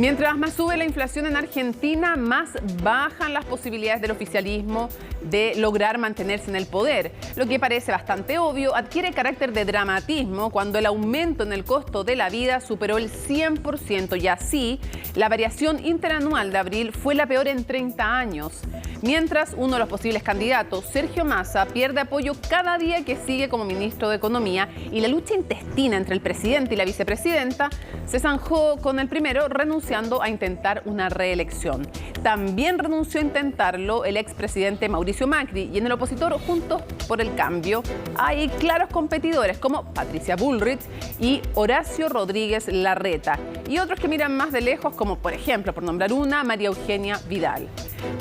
Mientras más sube la inflación en Argentina, más bajan las posibilidades del oficialismo de lograr mantenerse en el poder. Lo que parece bastante obvio adquiere carácter de dramatismo cuando el aumento en el costo de la vida superó el 100% y así la variación interanual de abril fue la peor en 30 años. Mientras uno de los posibles candidatos, Sergio Massa, pierde apoyo cada día que sigue como ministro de Economía y la lucha intestina entre el presidente y la vicepresidenta se zanjó con el primero renunciando a intentar una reelección. También renunció a intentarlo el expresidente Mauricio Macri y en el opositor Juntos por el Cambio hay claros competidores como Patricia Bullrich y Horacio Rodríguez Larreta y otros que miran más de lejos como por ejemplo, por nombrar una, María Eugenia Vidal.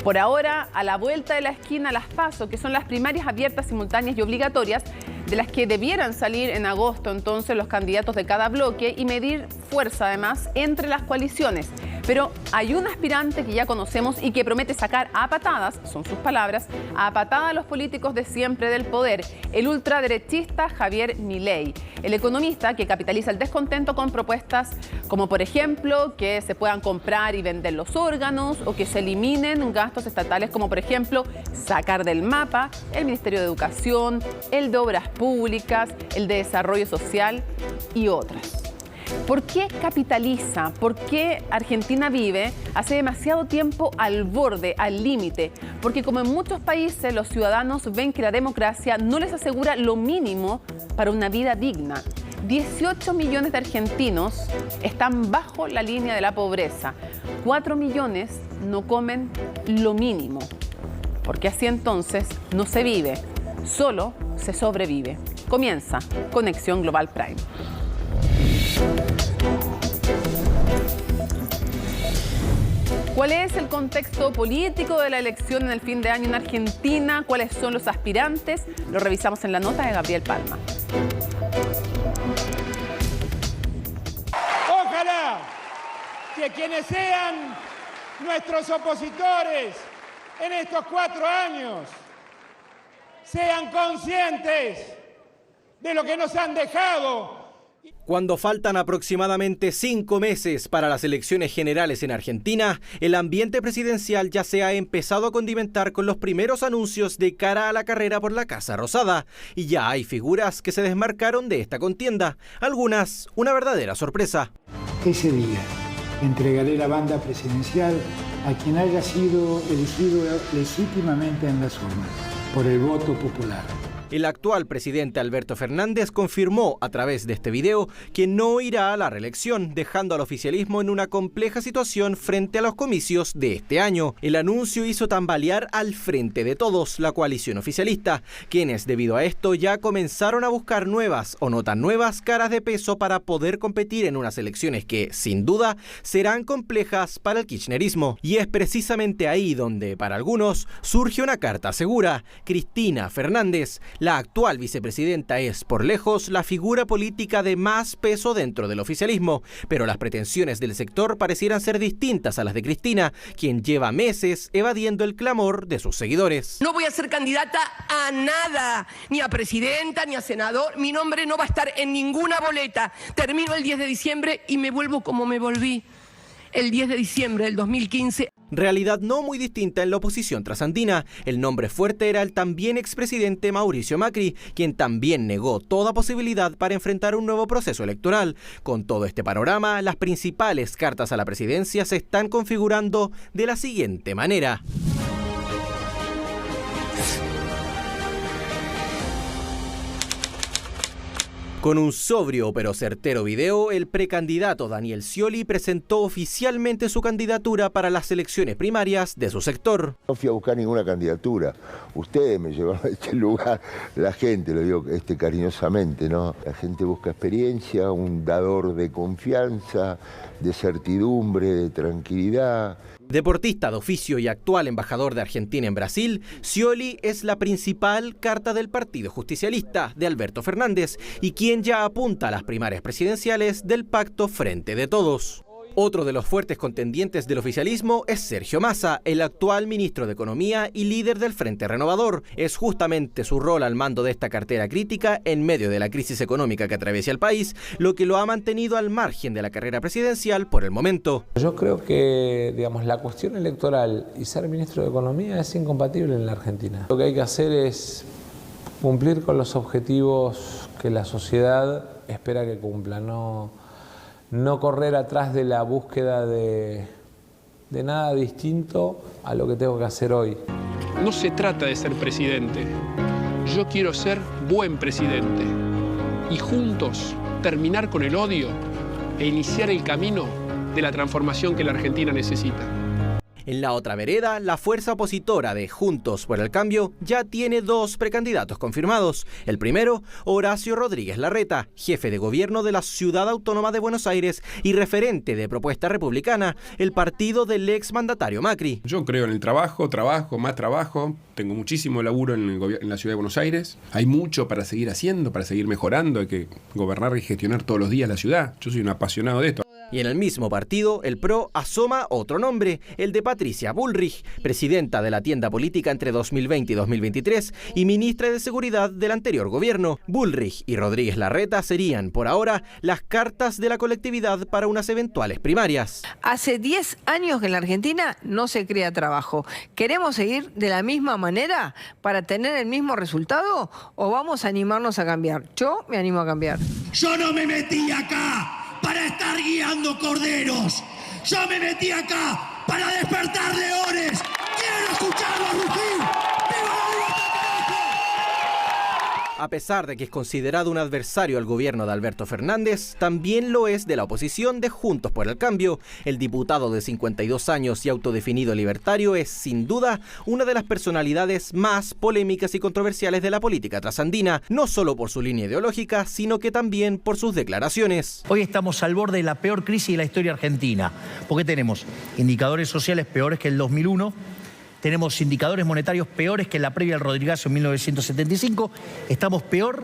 Por ahora, a la vuelta de la esquina las PASO, que son las primarias abiertas, simultáneas y obligatorias, de las que debieran salir en agosto entonces los candidatos de cada bloque y medir fuerza además entre las coaliciones. Pero hay un aspirante que ya conocemos y que promete sacar a patadas, son sus palabras, a patadas a los políticos de siempre del poder, el ultraderechista Javier Milei. El economista que capitaliza el descontento con propuestas como por ejemplo que se puedan comprar y vender los órganos o que se eliminen gastos estatales como por ejemplo sacar del mapa el Ministerio de Educación, el de Obras Públicas, el de Desarrollo Social y otras. ¿Por qué capitaliza? ¿Por qué Argentina vive hace demasiado tiempo al borde, al límite? Porque como en muchos países los ciudadanos ven que la democracia no les asegura lo mínimo para una vida digna. 18 millones de argentinos están bajo la línea de la pobreza. 4 millones no comen lo mínimo. Porque así entonces no se vive, solo se sobrevive. Comienza Conexión Global Prime. ¿Cuál es el contexto político de la elección en el fin de año en Argentina? ¿Cuáles son los aspirantes? Lo revisamos en la nota de Gabriel Palma. Ojalá que quienes sean nuestros opositores en estos 4 años sean conscientes de lo que nos han dejado. Cuando faltan aproximadamente 5 meses para las elecciones generales en Argentina, el ambiente presidencial ya se ha empezado a condimentar con los primeros anuncios de cara a la carrera por la Casa Rosada. Y ya hay figuras que se desmarcaron de esta contienda, algunas una verdadera sorpresa. Ese día entregaré la banda presidencial a quien haya sido elegido legítimamente en las urnas, por el voto popular. El actual presidente Alberto Fernández confirmó a través de este video que no irá a la reelección, dejando al oficialismo en una compleja situación frente a los comicios de este año. El anuncio hizo tambalear al Frente de Todos, la coalición oficialista, quienes debido a esto ya comenzaron a buscar nuevas o no tan nuevas caras de peso para poder competir en unas elecciones que, sin duda, serán complejas para el kirchnerismo. Y es precisamente ahí donde, para algunos, surge una carta segura. Cristina Fernández, la actual vicepresidenta, es por lejos la figura política de más peso dentro del oficialismo, pero las pretensiones del sector parecieran ser distintas a las de Cristina, quien lleva meses evadiendo el clamor de sus seguidores. No voy a ser candidata a nada, ni a presidenta, ni a senador. Mi nombre no va a estar en ninguna boleta. Termino el 10 de diciembre y me vuelvo como me volví el 10 de diciembre del 2015. Realidad no muy distinta en la oposición trasandina. El nombre fuerte era el también expresidente Mauricio Macri, quien también negó toda posibilidad para enfrentar un nuevo proceso electoral. Con todo este panorama, las principales cartas a la presidencia se están configurando de la siguiente manera. Con un sobrio pero certero video, el precandidato Daniel Scioli presentó oficialmente su candidatura para las elecciones primarias de su sector. No fui a buscar ninguna candidatura. Ustedes me llevaron a este lugar, la gente, lo digo cariñosamente, ¿no? La gente busca experiencia, un dador de confianza, de certidumbre, de tranquilidad. Deportista de oficio y actual embajador de Argentina en Brasil, Scioli es la principal carta del Partido Justicialista de Alberto Fernández y quien ya apunta a las primarias presidenciales del pacto Frente de Todos. Otro de los fuertes contendientes del oficialismo es Sergio Massa, el actual ministro de Economía y líder del Frente Renovador. Es justamente su rol al mando de esta cartera crítica en medio de la crisis económica que atraviesa el país, lo que lo ha mantenido al margen de la carrera presidencial por el momento. Yo creo que, la cuestión electoral y ser ministro de Economía es incompatible en la Argentina. Lo que hay que hacer es cumplir con los objetivos que la sociedad espera que cumpla, no correr atrás de la búsqueda de nada distinto a lo que tengo que hacer hoy. No se trata de ser presidente. Yo quiero ser buen presidente y juntos terminar con el odio e iniciar el camino de la transformación que la Argentina necesita. En la otra vereda, la fuerza opositora de Juntos por el Cambio ya tiene 2 precandidatos confirmados. El primero, Horacio Rodríguez Larreta, jefe de gobierno de la Ciudad Autónoma de Buenos Aires y referente de Propuesta Republicana, el partido del exmandatario Macri. Yo creo en el trabajo, más trabajo. Tengo muchísimo laburo en la Ciudad de Buenos Aires. Hay mucho para seguir haciendo, para seguir mejorando. Hay que gobernar y gestionar todos los días la ciudad. Yo soy un apasionado de esto. Y en el mismo partido, el PRO asoma otro nombre, el de Patricia Bullrich, presidenta de la tienda política entre 2020 y 2023 y ministra de Seguridad del anterior gobierno. Bullrich y Rodríguez Larreta serían, por ahora, las cartas de la colectividad para unas eventuales primarias. Hace 10 años que en la Argentina no se crea trabajo. ¿Queremos seguir de la misma manera para tener el mismo resultado o vamos a animarnos a cambiar? Yo me animo a cambiar. Yo no me metí acá para estar guiando corderos. Yo me metí acá para despertar leones. ¡Quiero escucharlos rugir! ¡Viva la libertad! A pesar de que es considerado un adversario al gobierno de Alberto Fernández, también lo es de la oposición de Juntos por el Cambio. El diputado de 52 años y autodefinido libertario es, sin duda, una de las personalidades más polémicas y controversiales de la política trasandina, no solo por su línea ideológica, sino que también por sus declaraciones. Hoy estamos al borde de la peor crisis de la historia argentina, porque tenemos indicadores sociales peores que el 2001, tenemos indicadores monetarios peores que en la previa del Rodrigazo en 1975, estamos peor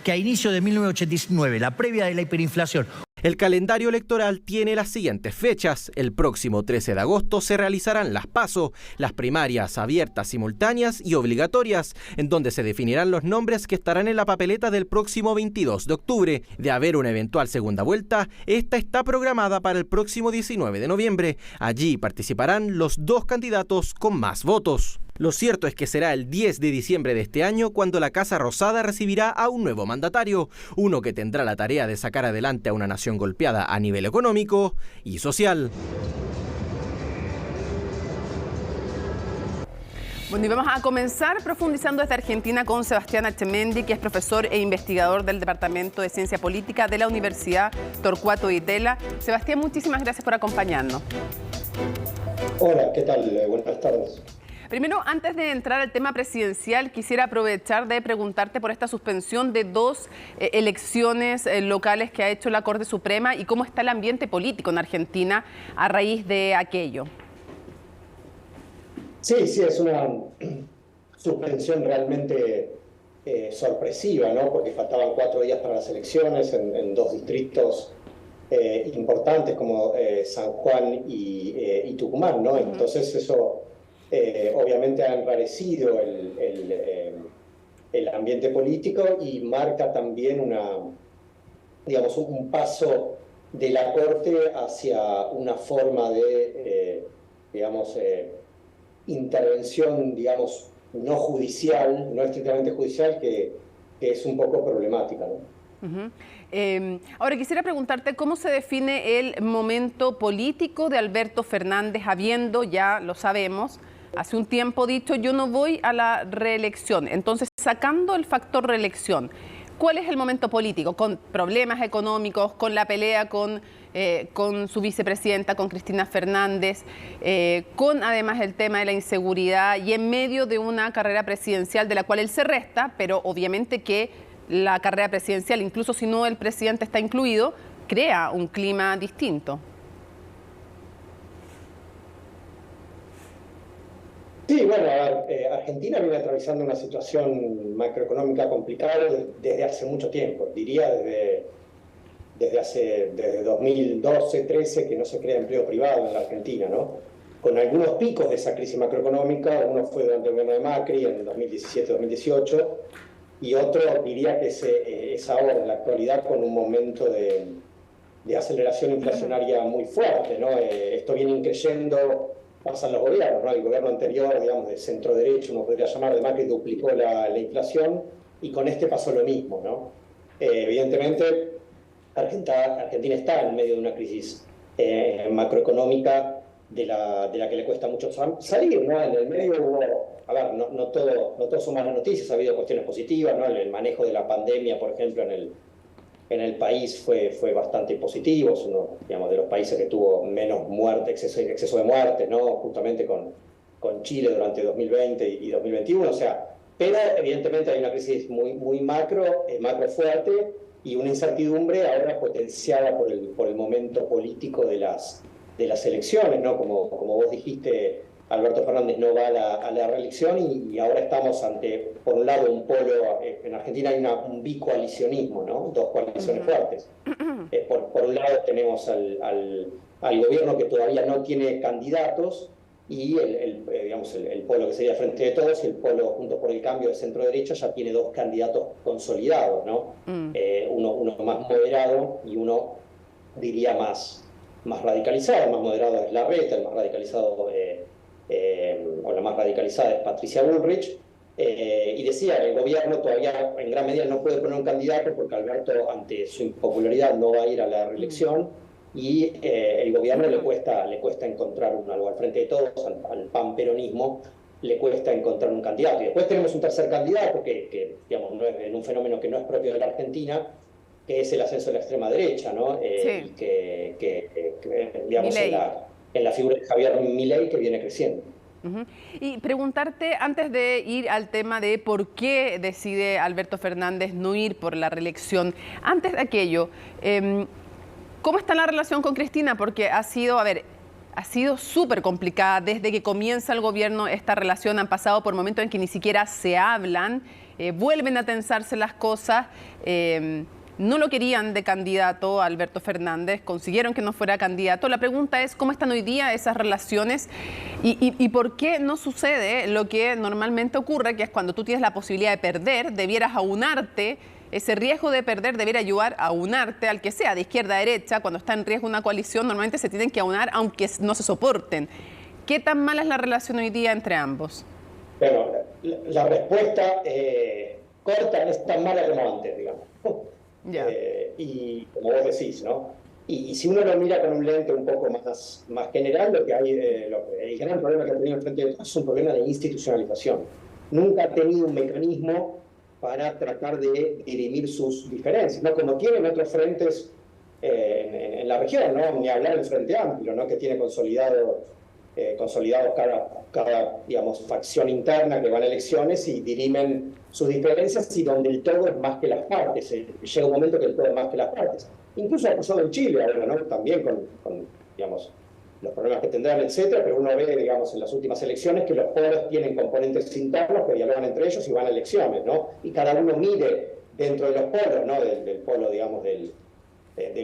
que a inicio de 1989, la previa de la hiperinflación. El calendario electoral tiene las siguientes fechas. El próximo 13 de agosto se realizarán las PASO, las primarias abiertas, simultáneas y obligatorias, en donde se definirán los nombres que estarán en la papeleta del próximo 22 de octubre. De haber una eventual segunda vuelta, esta está programada para el próximo 19 de noviembre. Allí participarán los 2 candidatos con más votos. Lo cierto es que será el 10 de diciembre de este año cuando la Casa Rosada recibirá a un nuevo mandatario, uno que tendrá la tarea de sacar adelante a una nación golpeada a nivel económico y social. Bueno, y vamos a comenzar profundizando desde Argentina con Sebastián Achemendi, que es profesor e investigador del Departamento de Ciencia Política de la Universidad Torcuato Di Tella. Sebastián, muchísimas gracias por acompañarnos. Hola, ¿qué tal? Buenas tardes. Primero, antes de entrar al tema presidencial, quisiera aprovechar de preguntarte por esta suspensión de 2 elecciones locales que ha hecho la Corte Suprema y cómo está el ambiente político en Argentina a raíz de aquello. Sí, es una suspensión realmente sorpresiva, ¿no? Porque faltaban 4 días para las elecciones en 2 distritos importantes como San Juan y Tucumán, ¿no? Entonces eso obviamente ha enrarecido el ambiente político y marca también un paso de la Corte hacia una forma de intervención, no judicial, no estrictamente judicial, que es un poco problemática, ¿no? Ahora quisiera preguntarte cómo se define el momento político de Alberto Fernández, habiendo, ya lo sabemos, hace un tiempo dicho, yo no voy a la reelección. Entonces, sacando el factor reelección, ¿cuál es el momento político? Con problemas económicos, con la pelea con su vicepresidenta, con Cristina Fernández, con además el tema de la inseguridad y en medio de una carrera presidencial de la cual él se resta, pero obviamente que la carrera presidencial, incluso si no el presidente está incluido, crea un clima distinto. Sí, bueno, Argentina viene atravesando una situación macroeconómica complicada desde hace mucho tiempo, diría desde desde 2012-13 que no se crea empleo privado en la Argentina, ¿no? Con algunos picos de esa crisis macroeconómica. Uno fue durante el gobierno de Macri en 2017-2018 y otro diría que es ahora en la actualidad con un momento de aceleración inflacionaria muy fuerte, ¿no? Esto viene increyendo, pasan los gobiernos, ¿no? El gobierno anterior, digamos, de centro derecho, uno podría llamar, de Macri, duplicó la inflación, y con este pasó lo mismo, ¿no? Evidentemente, Argentina está en medio de una crisis macroeconómica de la que le cuesta mucho salir, ¿no? En el medio hubo, a ver, no todo son malas noticias, ha habido cuestiones positivas, ¿no? El manejo de la pandemia, por ejemplo, en el país fue bastante positivo. Es uno, digamos, de los países que tuvo menos muerte, exceso de muerte, ¿no? Justamente con Chile durante 2020 y 2021. O sea, pero evidentemente hay una crisis muy macro fuerte, y una incertidumbre ahora potenciada por el momento político de las elecciones, ¿no? Como vos dijiste, Alberto Fernández no va a la reelección, y ahora estamos ante, por un lado, un polo. En Argentina hay un bicoalicionismo, ¿no? Dos coaliciones fuertes. Por un lado tenemos al gobierno, que todavía no tiene candidatos, y el polo que sería Frente de Todos, y el polo Juntos por el Cambio de centro derecha ya tiene dos candidatos consolidados, ¿no? Uno más moderado y uno, diría, más radicalizado. El más moderado es Larreta, el más radicalizado o la más radicalizada es Patricia Bullrich. Y decía, el gobierno todavía en gran medida no puede poner un candidato porque Alberto, ante su impopularidad, no va a ir a la reelección, y el gobierno le cuesta encontrar algo. Al Frente de Todos, al panperonismo, le cuesta encontrar un candidato. Y después tenemos un tercer candidato que digamos, no es, en un fenómeno que no es propio de la Argentina, que es el ascenso de la extrema derecha, ¿no? Y que digamos, en la figura de Javier Milei, que viene creciendo. Y preguntarte, antes de ir al tema de por qué decide Alberto Fernández no ir por la reelección, antes de aquello, ¿cómo está la relación con Cristina? Porque ha sido súper complicada desde que comienza el gobierno esta relación. Han pasado por momentos en que ni siquiera se hablan, vuelven a tensarse las cosas. No lo querían de candidato a Alberto Fernández, consiguieron que no fuera candidato. La pregunta es, ¿cómo están hoy día esas relaciones? ¿Y por qué no sucede lo que normalmente ocurre, que es cuando tú tienes la posibilidad de perder, debieras aunarte? Ese riesgo de perder debiera ayudar a aunarte al que sea, de izquierda a derecha. Cuando está en riesgo una coalición, normalmente se tienen que aunar aunque no se soporten. ¿Qué tan mala es la relación hoy día entre ambos? Bueno, la respuesta corta es tan mala como antes, digamos. Y como vos decís, ¿no? Y si uno lo mira con un lente un poco más general, lo que hay, el gran problema que ha tenido el Frente de Todos es un problema de institucionalización. Nunca ha tenido un mecanismo para tratar de dirimir sus diferencias, ¿no? Como tienen otros frentes en la región, ¿no? Ni hablar del Frente Amplio, ¿no? Que tiene consolidados cada digamos, facción interna que van a elecciones y dirimen sus diferencias, y donde el todo es más que las partes. Llega un momento que el todo es más que las partes. Incluso ha pasado en Chile ahora, ¿no? También con digamos, los problemas que tendrán, etcétera, pero uno ve, digamos, en las últimas elecciones que los polos tienen componentes internos que dialogan entre ellos y van a elecciones, ¿no? Y cada uno mide dentro de los polos, ¿no? Del polo, digamos, del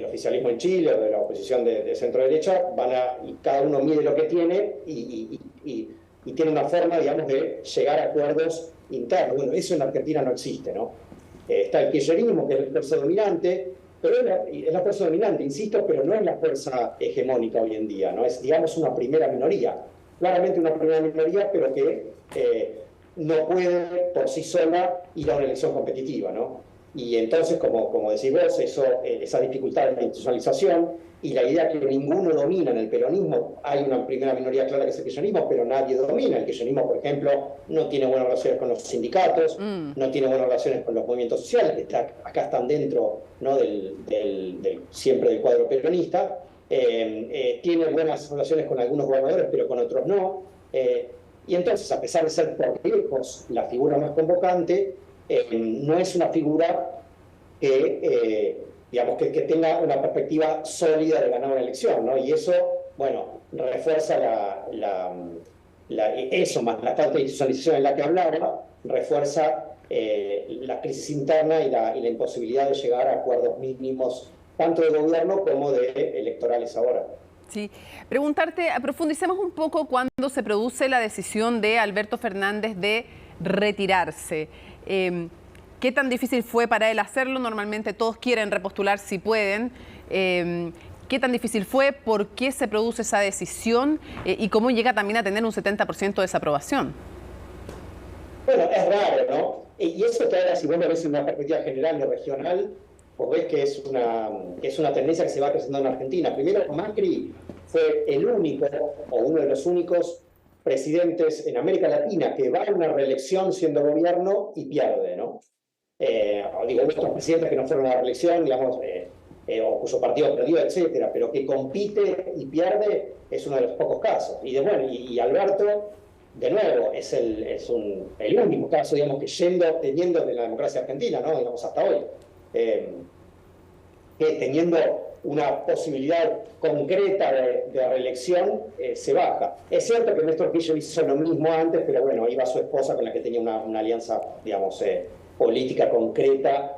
oficialismo en Chile o de la oposición de centro derecha, y cada uno mide lo que tiene y tiene una forma, digamos, de llegar a acuerdos internos. Bueno, eso en Argentina no existe, ¿no? Está el kirchnerismo, que es la fuerza dominante, pero es la fuerza dominante, insisto, pero no es la fuerza hegemónica hoy en día, ¿no? Es, digamos, una primera minoría. Claramente una primera minoría, pero que no puede por sí sola ir a una elección competitiva, ¿no? Y entonces, como decís vos, esa dificultad de la institucionalización y la idea que ninguno domina en el peronismo. Hay una primera minoría clara que es el kirchnerismo, pero nadie domina. El kirchnerismo, por ejemplo, no tiene buenas relaciones con los sindicatos, no tiene buenas relaciones con los movimientos sociales, que acá están dentro, ¿no? Siempre del cuadro peronista. Tiene buenas relaciones con algunos gobernadores, pero con otros no. Y entonces, a pesar de ser por lejos la figura más convocante, no es una figura que digamos, que tenga una perspectiva sólida de ganar una elección, ¿no? Y eso, bueno, refuerza eso, más la falta de institucionalización en la que hablaba, refuerza la crisis interna y la imposibilidad de llegar a acuerdos mínimos tanto de gobierno como de electorales ahora. Sí, preguntarte, profundicemos un poco cuando se produce la decisión de Alberto Fernández de retirarse. ¿Qué tan difícil fue para él hacerlo? Normalmente todos quieren repostular si pueden. ¿Qué tan difícil fue? ¿Por qué se produce esa decisión? ¿Y cómo llega también a tener un 70% de desaprobación? Bueno, es raro, ¿no? Y eso te da, si vos lo ves en una perspectiva general y regional, vos ves que es una tendencia que se va presentando en Argentina. Primero, Macri fue el único, o uno de los únicos, presidentes en América Latina que va a una reelección siendo gobierno y pierde, ¿no? Digo, otros presidentes que no fueron a la reelección, digamos, o cuyo partido perdió, etcétera, pero que compite y pierde es uno de los pocos casos. Y Alberto, de nuevo, es el único caso, digamos, que teniendo de la democracia argentina, ¿no? Digamos, hasta hoy, que teniendo una posibilidad concreta de reelección, se baja. Es cierto que Néstor Kirchner hizo lo mismo antes, pero bueno, ahí va su esposa con la que tenía una alianza, digamos, política concreta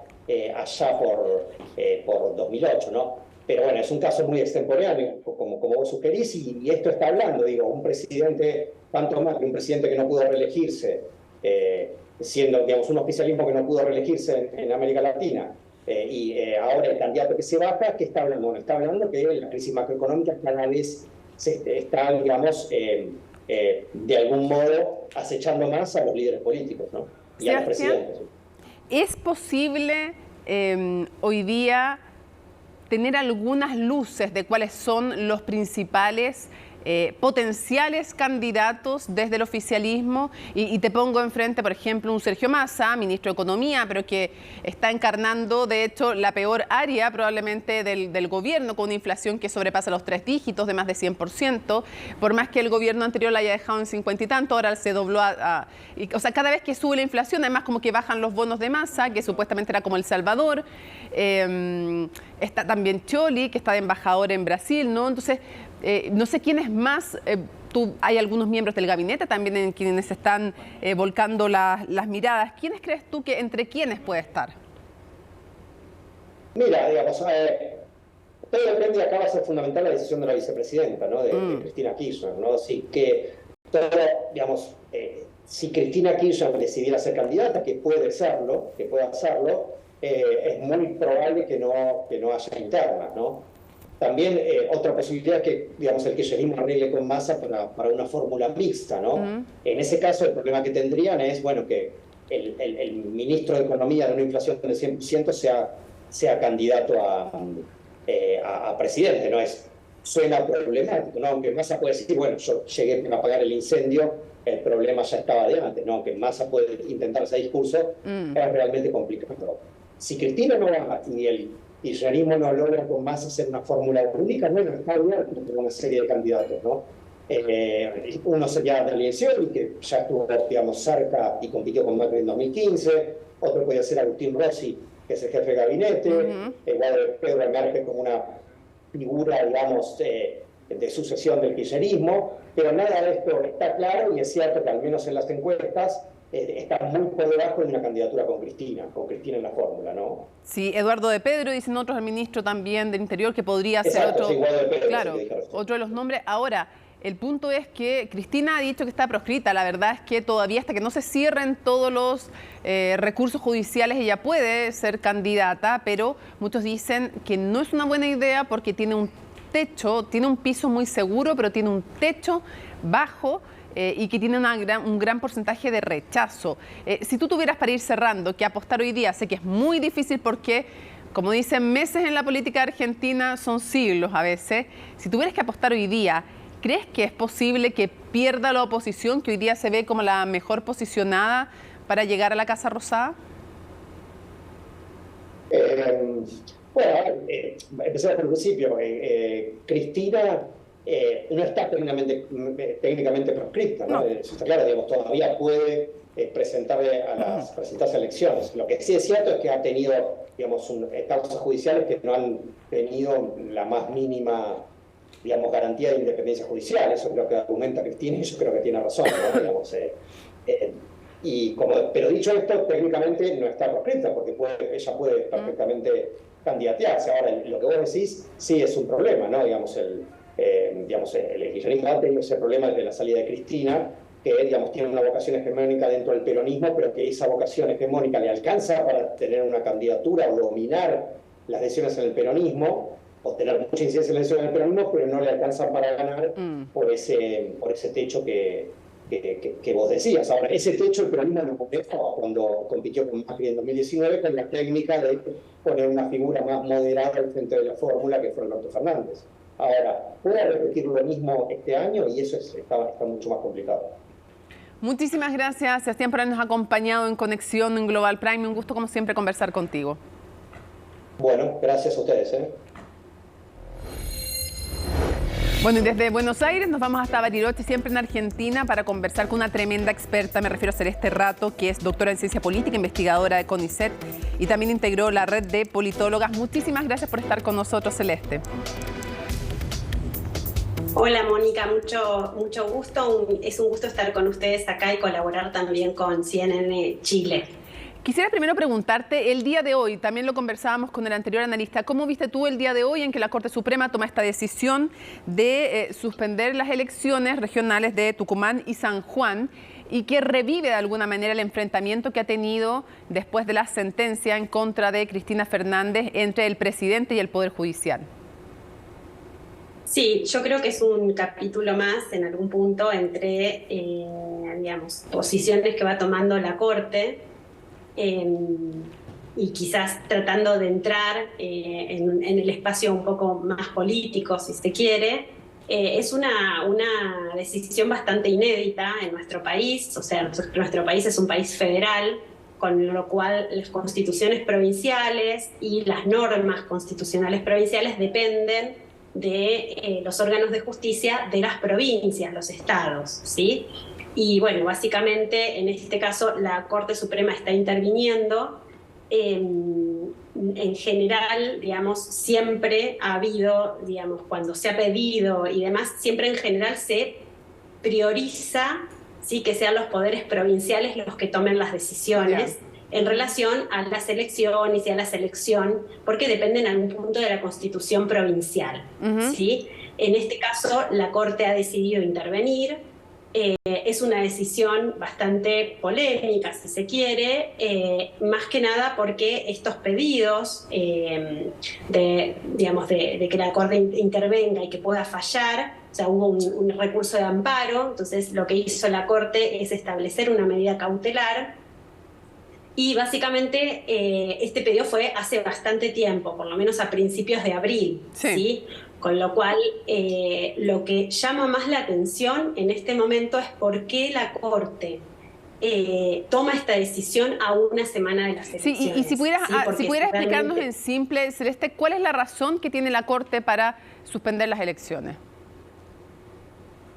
allá por 2008, ¿no? Pero bueno, es un caso muy extemporáneo, como vos sugerís, y esto está hablando, digo, un presidente, tanto más que un presidente que no pudo reelegirse, siendo, digamos, un oficialismo que no pudo reelegirse en América Latina, y ahora el candidato que se baja, ¿qué está hablando? Bueno, está hablando que la crisis macroeconómica cada vez está, digamos, de algún modo acechando más a los líderes políticos, ¿no? Y a los presidentes. ¿Es posible hoy día tener algunas luces de cuáles son los principales potenciales candidatos desde el oficialismo? Y te pongo enfrente, por ejemplo, un Sergio Massa, ministro de Economía, pero que está encarnando, de hecho, la peor área probablemente del gobierno, con una inflación que sobrepasa los 3 dígitos de más de 100%, por más que el gobierno anterior la haya dejado en 50 y tanto, ahora se dobló o sea, cada vez que sube la inflación, además como que bajan los bonos de Massa, que supuestamente era como El Salvador. Está también Scioli, que está de embajador en Brasil, ¿no? Entonces, no sé quién es más. Hay algunos miembros del gabinete también en quienes están volcando las miradas. ¿Quiénes crees tú que entre quiénes puede estar? Mira, digamos, todo depende, y acá va a ser fundamental la decisión de la vicepresidenta, ¿no? De Cristina Kirchner, ¿no? Así que todo, digamos, si Cristina Kirchner decidiera ser candidata, que puede hacerlo, es muy probable que no haya internas, ¿no? También otra posibilidad es que, digamos, el kirchnerismo arregle con Massa para una fórmula mixta, ¿no? En ese caso, el problema que tendrían es, bueno, que el ministro de Economía de una inflación del 100% sea candidato a presidente, ¿no? Suena problemático, ¿no? Aunque Massa puede decir, bueno, yo llegué a apagar el incendio, el problema ya estaba de antes, ¿no? Aunque Massa puede intentar ese discurso, es realmente complicado. Si Cristina no va y el kirchnerismo no logra con Massa hacer una fórmula única, bueno, está abierto con una serie de candidatos, ¿no? Uno sería Daniel Scioli, que ya estuvo, digamos, cerca y compitió con Macri en 2015, otro podría ser Agustín Rossi, que es el jefe de gabinete, Pedro emerge como una figura, digamos, de sucesión del kirchnerismo, pero nada de esto está claro, y es cierto que al menos en las encuestas está muy por debajo de una candidatura con Cristina en la fórmula, ¿no? Sí, Eduardo de Pedro, dicen otros, el ministro también del Interior, que podría ser otro, sí, de Pedro, claro, otro de los nombres. Ahora, el punto es que Cristina ha dicho que está proscrita. La verdad es que todavía, hasta que no se cierren todos los recursos judiciales, ella puede ser candidata, pero muchos dicen que no es una buena idea porque tiene un techo, tiene un piso muy seguro, pero tiene un techo bajo, y que tiene un gran porcentaje de rechazo. Si tú tuvieras, para ir cerrando, que apostar hoy día, sé que es muy difícil porque, como dicen, meses en la política argentina son siglos a veces. Si tuvieras que apostar hoy día, ¿crees que es posible que pierda la oposición, que hoy día se ve como la mejor posicionada para llegar a la Casa Rosada? Bueno, empecé por el principio. Cristina no está técnicamente proscripta, ¿no? Eso está claro, digamos, todavía puede presentarse a elecciones. Lo que sí es cierto es que ha tenido, digamos, causas judiciales que no han tenido la más mínima, digamos, garantía de independencia judicial. Eso creo que argumenta Cristina y yo creo que tiene razón, ¿no? Digamos, pero dicho esto, técnicamente no está proscripta porque ella puede perfectamente candidatearse. Ahora, lo que vos decís sí es un problema, ¿no? Digamos, el kirchnerismo ha tenido ese problema desde la salida de Cristina, que digamos, tiene una vocación hegemónica dentro del peronismo, pero que esa vocación hegemónica le alcanza para tener una candidatura o dominar las decisiones en el peronismo, o tener mucha incidencia en las decisiones en el peronismo, pero no le alcanza para ganar por ese techo que vos decías. Ahora, ese techo el peronismo lo manejó cuando compitió con Macri en 2019 con la técnica de poner una figura más moderada al frente de la fórmula, que fue Alberto Fernández. Ahora, puede repetir lo mismo este año y eso está mucho más complicado. Muchísimas gracias, Sebastián, por habernos acompañado en Conexión en Global Prime. Un gusto, como siempre, conversar contigo. Bueno, gracias a ustedes. Bueno, y desde Buenos Aires nos vamos hasta Bariloche, siempre en Argentina, para conversar con una tremenda experta, me refiero a Celeste Rato, que es doctora en Ciencia Política, investigadora de CONICET y también integró la red de politólogas. Muchísimas gracias por estar con nosotros, Celeste. Hola Mónica, mucho gusto. Es un gusto estar con ustedes acá y colaborar también con CNN Chile. Quisiera primero preguntarte, el día de hoy, también lo conversábamos con el anterior analista, ¿cómo viste tú el día de hoy en que la Corte Suprema toma esta decisión de suspender las elecciones regionales de Tucumán y San Juan y que revive de alguna manera el enfrentamiento que ha tenido después de la sentencia en contra de Cristina Fernández entre el presidente y el Poder Judicial? Sí, yo creo que es un capítulo más en algún punto entre, posiciones que va tomando la Corte y quizás tratando de entrar en el espacio un poco más político, si se quiere. Es una decisión bastante inédita en nuestro país, o sea, nuestro país es un país federal, con lo cual las constituciones provinciales y las normas constitucionales provinciales dependen de los órganos de justicia de las provincias, los estados, ¿sí? Y bueno, básicamente en este caso la Corte Suprema está interviniendo. En general, digamos, siempre ha habido, digamos, cuando se ha pedido y demás, siempre en general se prioriza, ¿sí?, que sean los poderes provinciales los que tomen las decisiones en relación a las elecciones y a la selección, porque depende en algún punto de la Constitución provincial, ¿sí? En este caso, la Corte ha decidido intervenir. Es una decisión bastante polémica, si se quiere, más que nada porque estos pedidos de que la Corte intervenga y que pueda fallar, o sea, hubo un recurso de amparo, entonces lo que hizo la Corte es establecer una medida cautelar. Y básicamente este pedido fue hace bastante tiempo, por lo menos a principios de abril, ¿sí? Con lo cual lo que llama más la atención en este momento es por qué la Corte toma esta decisión a una semana de las elecciones. Sí, y si pudieras explicarnos en simple, Celeste, ¿cuál es la razón que tiene la Corte para suspender las elecciones?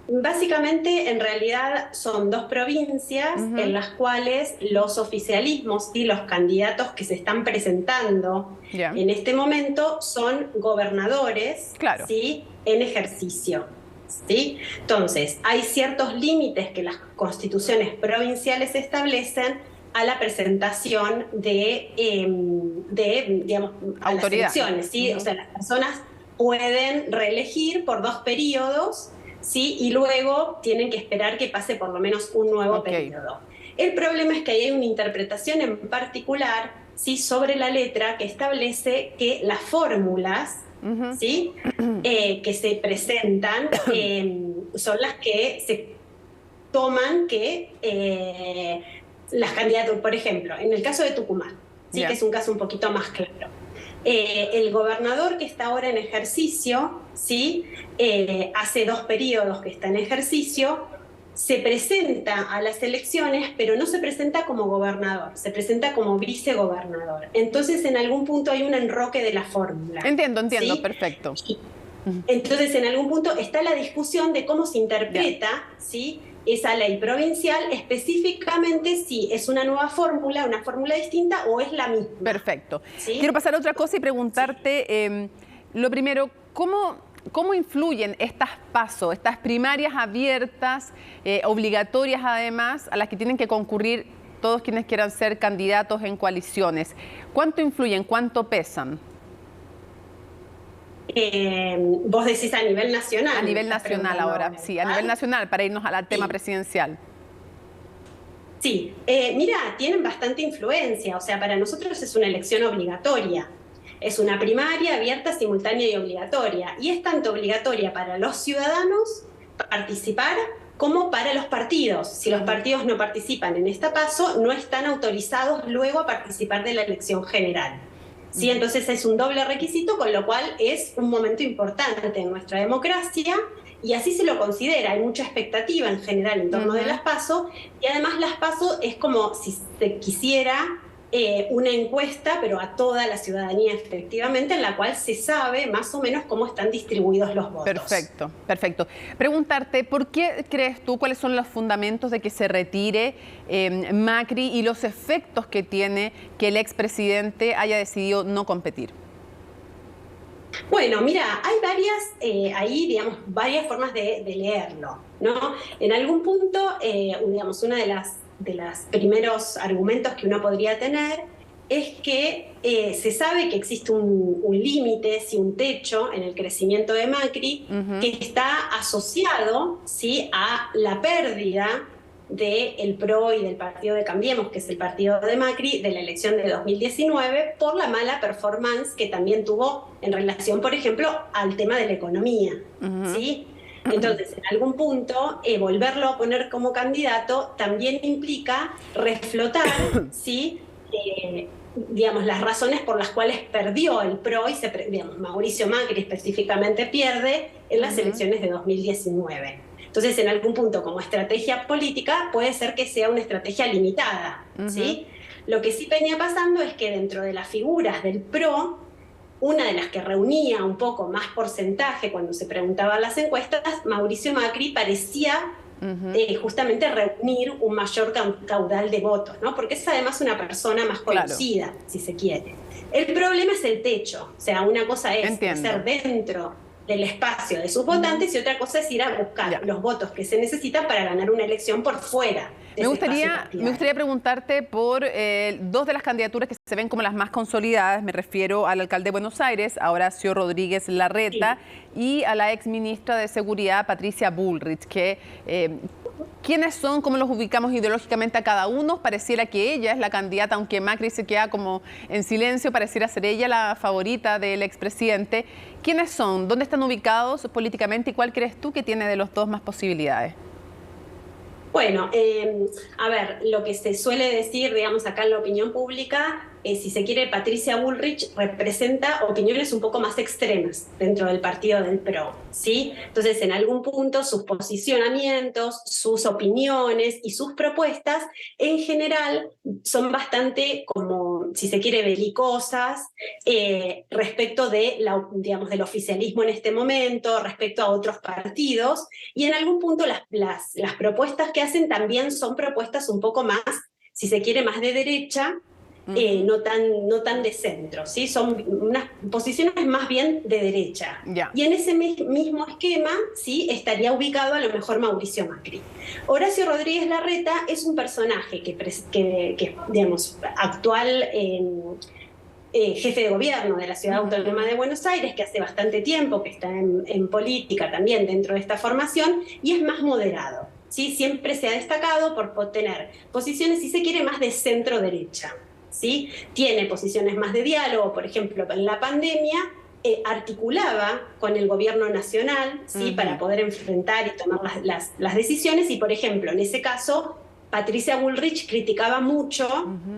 Básicamente, en realidad, son dos provincias en las cuales los oficialismos y los candidatos que se están presentando en este momento son gobernadores, ¿sí?, en ejercicio, ¿sí? Entonces, hay ciertos límites que las constituciones provinciales establecen a la presentación de a las elecciones, ¿sí? O sea, las personas pueden reelegir por 2 periodos, ¿sí? Y luego tienen que esperar que pase por lo menos un nuevo periodo. El problema es que hay una interpretación en particular, ¿sí?, sobre la letra que establece que las fórmulas, ¿sí?, que se presentan son las que se toman que las candidatas, por ejemplo, en el caso de Tucumán, ¿sí?, que es un caso un poquito más claro. El gobernador que está ahora en ejercicio, ¿sí?, hace 2 periodos que está en ejercicio, se presenta a las elecciones, pero no se presenta como gobernador, se presenta como vicegobernador. Entonces, en algún punto hay un enroque de la fórmula. Entiendo, ¿sí? Perfecto. Entonces, en algún punto está la discusión de cómo se interpreta, ¿sí?, esa ley provincial, específicamente si es una nueva fórmula, una fórmula distinta o es la misma. Perfecto. ¿Sí? Quiero pasar a otra cosa y preguntarte, lo primero, ¿cómo influyen estas PASO, estas primarias abiertas, obligatorias además, a las que tienen que concurrir todos quienes quieran ser candidatos en coaliciones? ¿Cuánto influyen? ¿Cuánto pesan? Vos decís a nivel nacional. A nivel nacional ahora, sí, a nivel nacional, para irnos al tema presidencial. Sí, mira, tienen bastante influencia, o sea, para nosotros es una elección obligatoria. Es una primaria abierta, simultánea y obligatoria. Y es tanto obligatoria para los ciudadanos participar como para los partidos. Si los partidos no participan en esta paso, no están autorizados luego a participar de la elección general. ¿Sí? Entonces es un doble requisito, con lo cual es un momento importante en nuestra democracia. Y así se lo considera, hay mucha expectativa en general en torno de las PASO, y además las PASO es como si se quisiera una encuesta, pero a toda la ciudadanía efectivamente, en la cual se sabe más o menos cómo están distribuidos los votos. Perfecto, perfecto. Preguntarte, ¿por qué crees tú, cuáles son los fundamentos de que se retire Macri y los efectos que tiene que el expresidente haya decidido no competir? Bueno, mira, hay varias formas de leerlo, ¿no? En algún punto, digamos, una de los primeros argumentos que uno podría tener es que se sabe que existe un límite, sí, un techo en el crecimiento de Macri, que está asociado, ¿sí?, a la pérdida del PRO y del partido de Cambiemos, que es el partido de Macri, de la elección de 2019, por la mala performance que también tuvo en relación, por ejemplo, al tema de la economía, ¿sí? Entonces, en algún punto, volverlo a poner como candidato también implica reflotar, ¿sí?, digamos, las razones por las cuales perdió el PRO y digamos, Mauricio Macri específicamente pierde en las elecciones de 2019. Entonces, en algún punto, como estrategia política, puede ser que sea una estrategia limitada, ¿sí? Lo que sí venía pasando es que dentro de las figuras del PRO, una de las que reunía un poco más porcentaje cuando se preguntaban las encuestas, Mauricio Macri parecía justamente reunir un mayor caudal de votos, ¿no? Porque es además una persona más conocida, si se quiere. El problema es el techo, o sea, una cosa es ser dentro del espacio de sus votantes y otra cosa es ir a buscar los votos que se necesitan para ganar una elección por fuera. Me gustaría preguntarte por dos de las candidaturas que se ven como las más consolidadas. Me refiero al alcalde de Buenos Aires, a Horacio Rodríguez Larreta, y a la exministra de Seguridad, Patricia Bullrich, que ¿quiénes son? ¿Cómo los ubicamos ideológicamente a cada uno? Pareciera que ella es la candidata, aunque Macri se queda como en silencio, pareciera ser ella la favorita del expresidente. ¿Quiénes son? ¿Dónde están ubicados políticamente? ¿Y cuál crees tú que tiene de los dos más posibilidades? Bueno, a ver, lo que se suele decir, digamos, acá en la opinión pública, si se quiere, Patricia Bullrich representa opiniones un poco más extremas dentro del partido del PRO, ¿sí? Entonces, en algún punto, sus posicionamientos, sus opiniones y sus propuestas, en general, son bastante, como, si se quiere, belicosas respecto de digamos, del oficialismo en este momento, respecto a otros partidos, y en algún punto las propuestas que hacen también son propuestas un poco más, si se quiere, más de derecha, no tan de centro, ¿sí? Son unas posiciones más bien de derecha. Y en ese mismo esquema, ¿sí?, estaría ubicado a lo mejor Mauricio Macri. Horacio Rodríguez Larreta es un personaje que digamos, actual jefe de gobierno de la Ciudad Autónoma de Buenos Aires, que hace bastante tiempo que está en política también dentro de esta formación, y es más moderado, ¿sí? Siempre se ha destacado por tener posiciones, si se quiere, más de centro-derecha, ¿sí? Tiene posiciones más de diálogo, por ejemplo, en la pandemia articulaba con el gobierno nacional, ¿sí?, para poder enfrentar y tomar las decisiones, y por ejemplo, en ese caso, Patricia Bullrich criticaba mucho,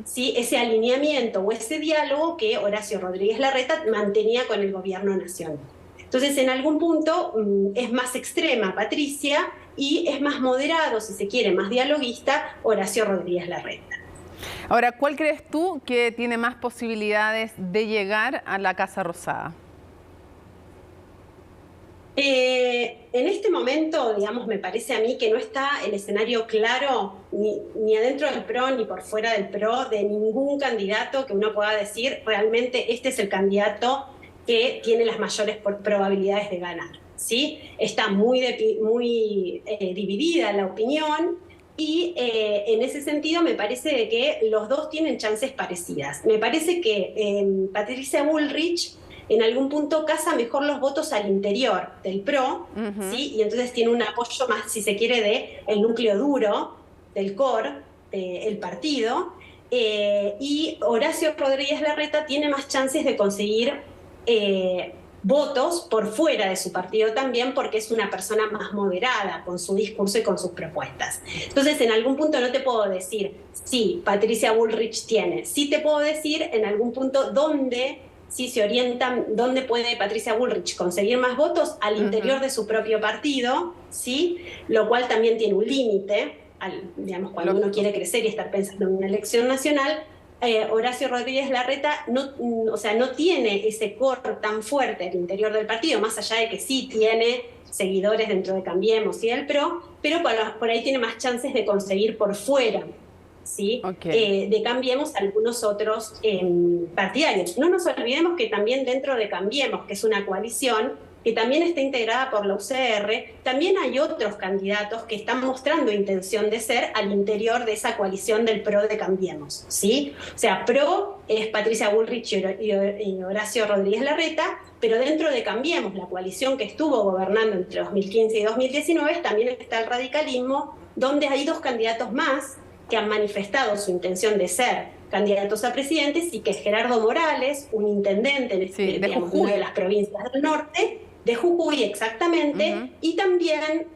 ¿sí?, ese alineamiento o ese diálogo que Horacio Rodríguez Larreta mantenía con el gobierno nacional. Entonces, en algún punto es más extrema Patricia y es más moderado, si se quiere, más dialoguista Horacio Rodríguez Larreta. Ahora, ¿cuál crees tú que tiene más posibilidades de llegar a la Casa Rosada? En este momento, digamos, me parece a mí que no está el escenario claro ni adentro del PRO ni por fuera del PRO de ningún candidato que uno pueda decir realmente este es el candidato que tiene las mayores probabilidades de ganar, ¿sí? Está muy dividida la opinión y en ese sentido me parece de que los dos tienen chances parecidas. Me parece que Patricia Bullrich en algún punto casa mejor los votos al interior del PRO, ¿sí? Y entonces tiene un apoyo más, si se quiere, del núcleo duro, del core, del partido, y Horacio Rodríguez Larreta tiene más chances de conseguir votos por fuera de su partido también, porque es una persona más moderada con su discurso y con sus propuestas. Entonces, en algún punto no te puedo decir, sí, Patricia Bullrich tiene. Sí te puedo decir en algún punto dónde, si se orientan, dónde puede Patricia Bullrich conseguir más votos al interior de su propio partido, ¿sí? Lo cual también tiene un límite, digamos, cuando uno quiere crecer y estar pensando en una elección nacional. Horacio Rodríguez Larreta no tiene ese core tan fuerte al interior del partido, más allá de que sí tiene seguidores dentro de Cambiemos y del PRO, pero por ahí tiene más chances de conseguir por fuera, ¿sí? De Cambiemos algunos otros partidarios. No nos olvidemos que también dentro de Cambiemos, que es una coalición que también está integrada por la UCR, también hay otros candidatos que están mostrando intención de ser al interior de esa coalición del PRO de Cambiemos, ¿sí? O sea, PRO es Patricia Bullrich y Horacio Rodríguez Larreta, pero dentro de Cambiemos, la coalición que estuvo gobernando entre 2015 y 2019, también está el radicalismo, donde hay dos candidatos más que han manifestado su intención de ser candidatos a presidentes, y que es Gerardo Morales, un intendente de una de las provincias del norte, de Jujuy exactamente, y también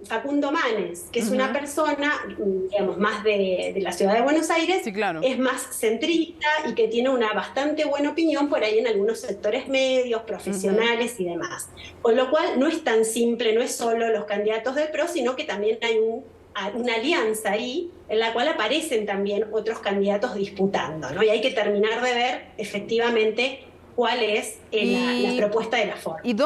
Facundo Manes, que es una persona, digamos, más de la ciudad de Buenos Aires, es más centrista y que tiene una bastante buena opinión por ahí en algunos sectores medios, profesionales y demás. Con lo cual no es tan simple, no es solo los candidatos del PRO, sino que también hay una alianza ahí en la cual aparecen también otros candidatos disputando, ¿no? Y hay que terminar de ver efectivamente cuál es la propuesta de la forma. Y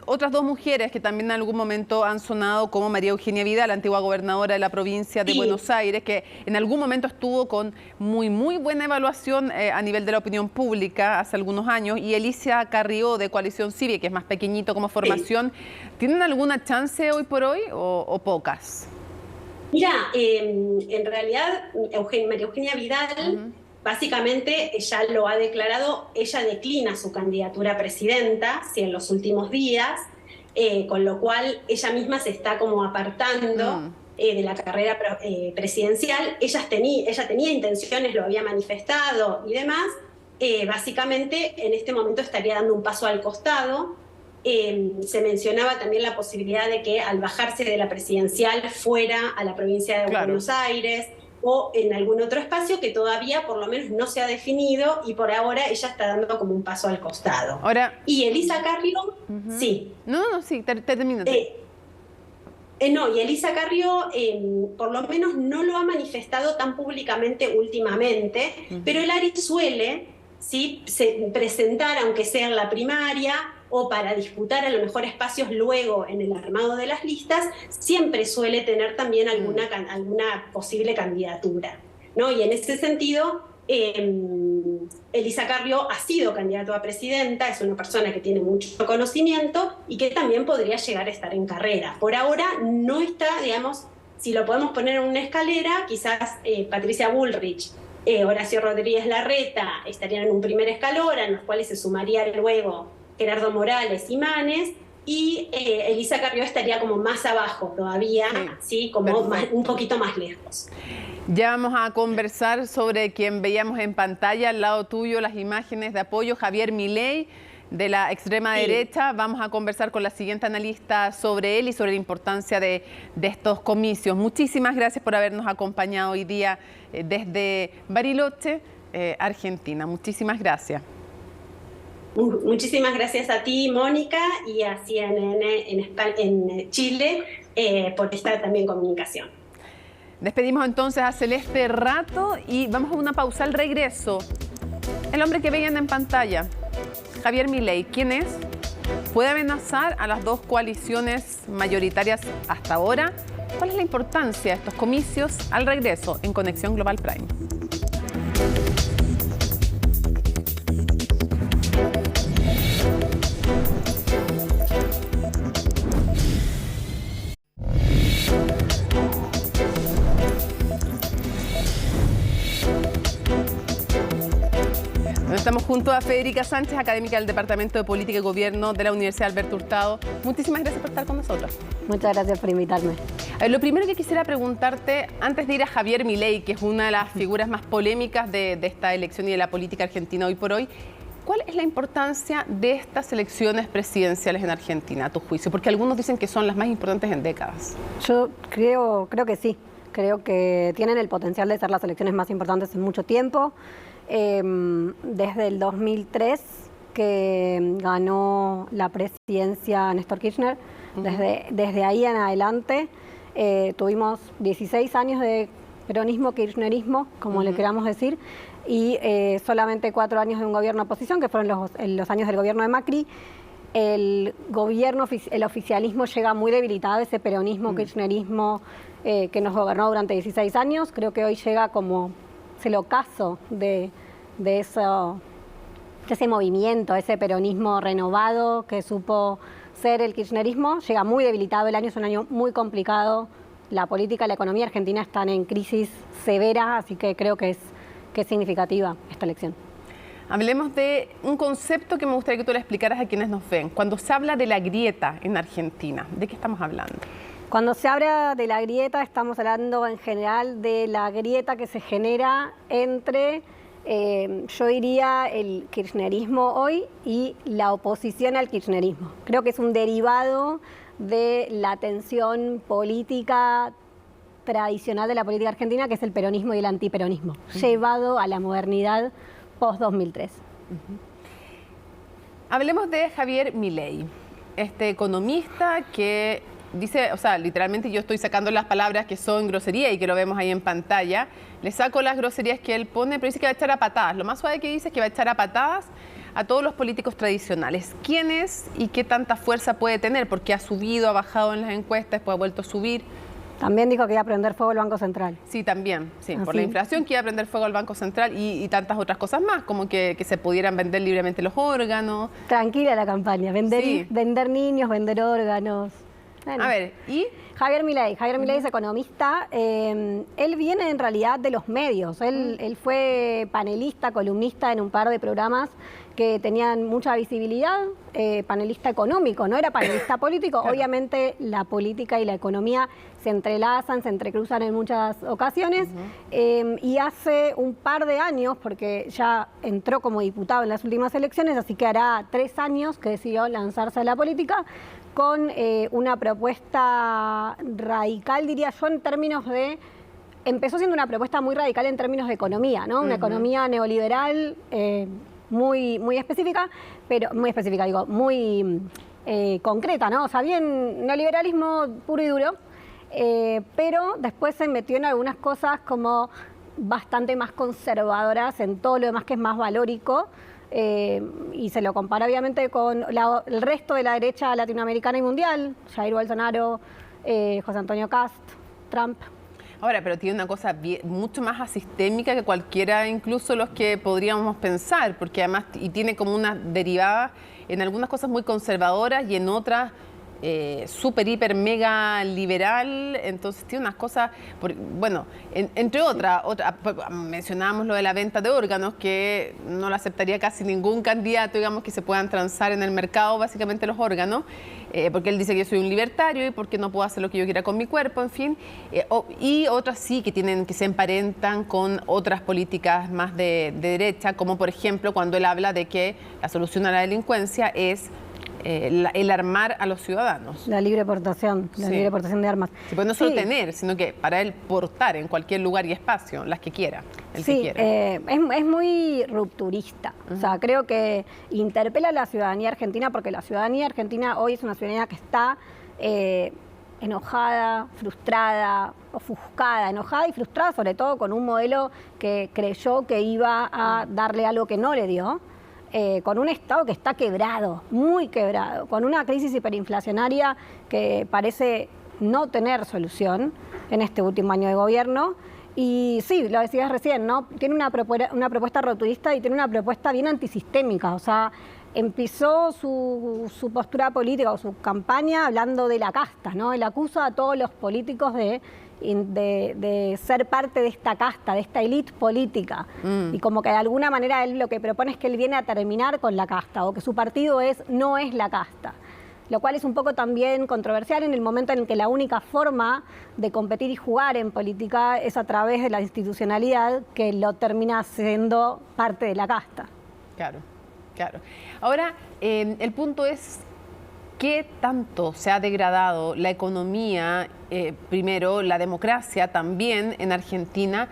otras dos mujeres que también en algún momento han sonado, como María Eugenia Vidal, la antigua gobernadora de la provincia de Buenos Aires, que en algún momento estuvo con muy buena evaluación a nivel de la opinión pública hace algunos años, y Elisa Carrió de Coalición Cívica, que es más pequeñito como formación. ¿Tienen alguna chance hoy por hoy o pocas? Mira, en realidad María Eugenia Vidal, básicamente ella lo ha declarado, ella declina su candidatura a presidenta, ¿sí? En los últimos días, con lo cual ella misma se está como apartando de la carrera presidencial. Ella tenía intenciones, lo había manifestado y demás. Básicamente en este momento estaría dando un paso al costado. Se mencionaba también la posibilidad de que al bajarse de la presidencial fuera a la provincia de Buenos Aires o en algún otro espacio que todavía por lo menos no se ha definido, y por ahora ella está dando como un paso al costado. Y Elisa Carrió, sí. Termina. Y Elisa Carrió por lo menos no lo ha manifestado tan públicamente últimamente, pero el ARI suele presentar, aunque sea en la primaria, o para disputar a lo mejor espacios luego en el armado de las listas, siempre suele tener también alguna posible candidatura, ¿no? Y en ese sentido, Elisa Carrió ha sido candidato a presidenta, es una persona que tiene mucho conocimiento y que también podría llegar a estar en carrera. Por ahora no está, digamos, si lo podemos poner en una escalera, quizás Patricia Bullrich, Horacio Rodríguez Larreta estarían en un primer escalón, en los cuales se sumaría luego Gerardo Morales y Manes, y Elisa Carrió estaría como más abajo todavía, como un poquito más lejos. Ya vamos a conversar sobre quien veíamos en pantalla, al lado tuyo, las imágenes de apoyo, Javier Milei, de la extrema derecha. Vamos a conversar con la siguiente analista sobre él y sobre la importancia de estos comicios. Muchísimas gracias por habernos acompañado hoy día desde Bariloche, Argentina. Muchísimas gracias. Muchísimas gracias a ti, Mónica, y a CNN en Chile por esta también comunicación. Despedimos entonces a Celeste Rato y vamos a una pausa. Al regreso, el hombre que veían en pantalla, Javier Milei, ¿quién es? ¿Puede amenazar a las dos coaliciones mayoritarias hasta ahora? ¿Cuál es la importancia de estos comicios? Al regreso en Conexión Global Prime. Estamos juntos. Junto a Federica Sánchez, académica del Departamento de Política y Gobierno de la Universidad Alberto Hurtado. Muchísimas gracias por estar con nosotros. Muchas gracias por invitarme. Lo primero que quisiera preguntarte, antes de ir a Javier Milei, que es una de las figuras más polémicas de esta elección y de la política argentina hoy por hoy, ¿cuál es la importancia de estas elecciones presidenciales en Argentina, a tu juicio? Porque algunos dicen que son las más importantes en décadas. Yo creo que sí. Creo que tienen el potencial de ser las elecciones más importantes en mucho tiempo. Desde el 2003, que ganó la presidencia Néstor Kirchner, desde ahí en adelante tuvimos 16 años de peronismo, kirchnerismo, como le queramos decir, y solamente 4 años de un gobierno de oposición, que fueron los años del gobierno de Macri. El oficialismo llega muy debilitado, ese peronismo, kirchnerismo que nos gobernó durante 16 años. Creo que hoy llega como el ocaso de ese movimiento, ese peronismo renovado que supo ser el kirchnerismo. Llega muy debilitado, el año es un año muy complicado. La política y la economía argentina están en crisis severa, así que creo que es significativa esta elección. Hablemos de un concepto que me gustaría que tú le explicaras a quienes nos ven. Cuando se habla de la grieta en Argentina, ¿de qué estamos hablando? Cuando se habla de la grieta, estamos hablando en general de la grieta que se genera entre, yo diría, el kirchnerismo hoy y la oposición al kirchnerismo. Creo que es un derivado de la tensión política tradicional de la política argentina, que es el peronismo y el antiperonismo, llevado a la modernidad post-2003. Hablemos de Javier Milei, este economista que dice, o sea, literalmente yo estoy sacando las palabras que son grosería y que lo vemos ahí en pantalla, le saco las groserías que él pone, pero dice que va a echar a patadas. Lo más suave que dice es que va a echar a patadas a todos los políticos tradicionales. ¿Quién es y qué tanta fuerza puede tener? Porque ha subido, ha bajado en las encuestas, después ha vuelto a subir. También dijo que iba a prender fuego el Banco Central. Sí, también, sí, por la inflación, que iba a prender fuego al Banco Central y tantas otras cosas más, como que se pudieran vender libremente los órganos. Tranquila la campaña, vender niños, vender órganos. Bueno. A ver, ¿y? Javier Milei es economista. Él viene en realidad de los medios. Él fue panelista, columnista en un par de programas que tenían mucha visibilidad, panelista económico, no era panelista político. Claro. Obviamente la política y la economía se entrelazan, se entrecruzan en muchas ocasiones. Y hace un par de años, porque ya entró como diputado en las últimas elecciones, así que hará 3 años que decidió lanzarse a la política, con una propuesta radical, diría yo, en términos de... Empezó siendo una propuesta muy radical en términos de economía, ¿no? Una economía neoliberal muy específica, pero muy específica, digo, muy concreta, ¿no? O sea, bien neoliberalismo puro y duro, pero después se metió en algunas cosas como bastante más conservadoras en todo lo demás que es más valórico. Y se lo compara obviamente con el resto de la derecha latinoamericana y mundial, Jair Bolsonaro, José Antonio Kast, Trump. Ahora, pero tiene una cosa mucho más asistémica que cualquiera, incluso los que podríamos pensar, porque además tiene como una derivada en algunas cosas muy conservadoras y en otras súper, hiper, mega liberal. Entonces tiene unas cosas, bueno, entre otras, mencionábamos lo de la venta de órganos, que no lo aceptaría casi ningún candidato, digamos, que se puedan transar en el mercado, básicamente los órganos, porque él dice que yo soy un libertario y porque no puedo hacer lo que yo quiera con mi cuerpo, en fin. Y otras sí que se emparentan con otras políticas más de derecha, como por ejemplo cuando él habla de que la solución a la delincuencia es el armar a los ciudadanos. La libre portación, libre portación de armas. Sí, pues no solo tener, sino que para él portar en cualquier lugar y espacio, las que quiera, el que quiera. Es muy rupturista. O sea, creo que interpela a la ciudadanía argentina, porque la ciudadanía argentina hoy es una ciudadanía que está enojada, frustrada, ofuscada, enojada y frustrada sobre todo con un modelo que creyó que iba a darle algo que no le dio. Con un Estado que está quebrado, muy quebrado, con una crisis hiperinflacionaria que parece no tener solución en este último año de gobierno, Y sí, lo decías recién, ¿no? Tiene una propuesta rupturista y tiene una propuesta bien antisistémica. O sea, empezó su postura política o su campaña hablando de la casta, ¿no? Él acusa a todos los políticos de ser parte de esta casta, de esta élite política. Y como que de alguna manera él lo que propone es que él viene a terminar con la casta, o que su partido no es la casta. Lo cual es un poco también controversial en el momento en el que la única forma de competir y jugar en política es a través de la institucionalidad, que lo termina siendo parte de la casta. Claro, claro. Ahora, el punto es qué tanto se ha degradado la economía, primero la democracia también en Argentina,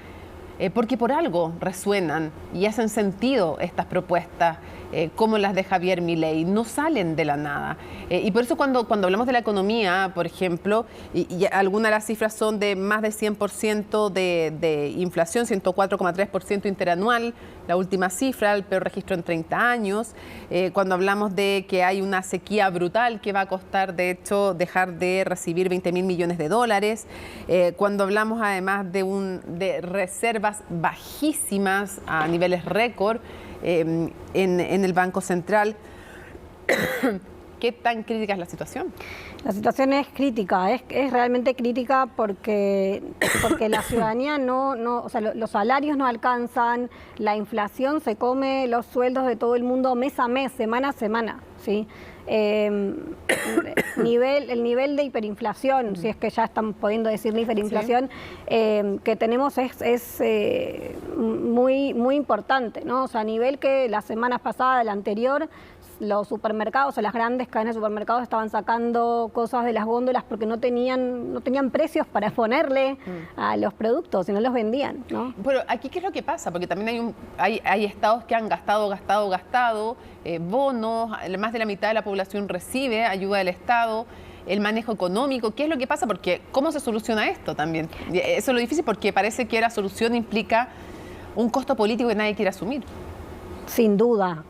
porque por algo resuenan y hacen sentido estas propuestas como las de Javier Milei, no salen de la nada. Y por eso cuando hablamos de la economía, por ejemplo, y algunas de las cifras son de más de 100% de inflación, 104,3% interanual, la última cifra, el peor registro en 30 años. Cuando hablamos de que hay una sequía brutal que va a costar, de hecho, dejar de recibir 20.000 millones de dólares. Cuando hablamos además de reservas bajísimas a niveles récord, en el Banco Central. ¿Qué tan crítica es la situación? La situación es crítica, es realmente crítica porque la ciudadanía o sea, los salarios no alcanzan, la inflación se come los sueldos de todo el mundo mes a mes, semana a semana, ¿sí? El nivel de hiperinflación, si es que ya están pudiendo decir hiperinflación, que tenemos es muy, muy importante, ¿no? O sea, a nivel que las semanas pasadas, la anterior, los supermercados o las grandes cadenas de supermercados estaban sacando cosas de las góndolas porque no tenían precios para ponerle a los productos y no los vendían, ¿no? Pero aquí, ¿qué es lo que pasa? Porque también hay estados que han gastado bonos, más de la mitad de la población recibe ayuda del Estado, el manejo económico. ¿Qué es lo que pasa? Porque ¿cómo se soluciona esto también? Eso es lo difícil, porque parece que la solución implica un costo político que nadie quiere asumir. Sin duda